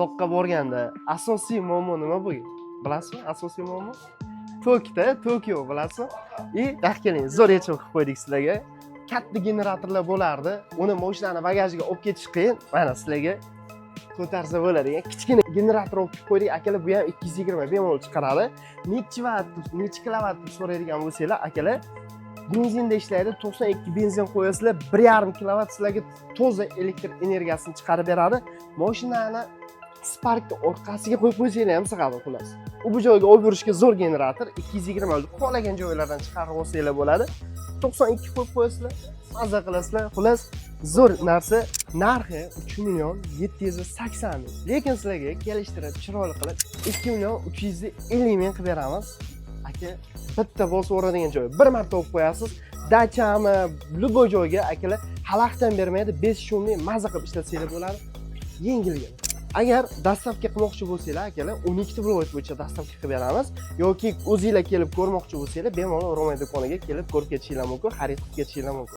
toqqa borganda asosiy muammo nima bo'lgan? Bilasizmi? Asosiy muammo tokda, tok yo'q, bilasizmi? Keling, zo'r yechim qilib qo'ydik sizlarga. Katta generatorlar bo'lardi. Uni mashinani bagajiga olib ketish qiyin. Mana sizlarga ko'tarsa bo'ladi. Kichkina generator olib qo'ydik. Akalar, bu ham 220 bemalol chiqaradi. Necha vatt, necha kilovat deb so'raydigan bo'lsanglar, akalar, benzinda ishlaydi. 92 benzin qo'yasizlar, 1,5 kilovat sizlarga toza elektr energiyasini chiqarib beradi. Mashinani Sparkni orqasiga qo'yib qo'ysanglar ham sig'adi, xullas. Bu joyga olib yurishga zo'r generator, 220 olib qolagan joylardan chiqarib olsanglar bo'ladi. 92 qo'yib qo'yasizlar, maza qilasizlar. Xullas, zo'r narsa. Narxi 3.780 ming. Lekin sizlarga kelishtirib, chiroyli qilib 2.350 ming qilib beramiz. Aka, bitta bosib o'radigan joy. Bir marta olib qo'yasiz. Dachami, любой joyga akalar xalaqdan bermaydi. 5 shumlik maza qilib ishlatsanglar bo'ladi. Yengilgina. Agar dastavka qilmoqchi bo'lsanglar, akalar 12 ta viloyat bo'yicha dastavka qilib beramiz yoki o'zingizlar kelib ko'rmoqchi bo'lsanglar, bemalol Romay do'koniga kelib ko'rib ketishingiz mumkin, xarid qilib ketishingiz mumkin.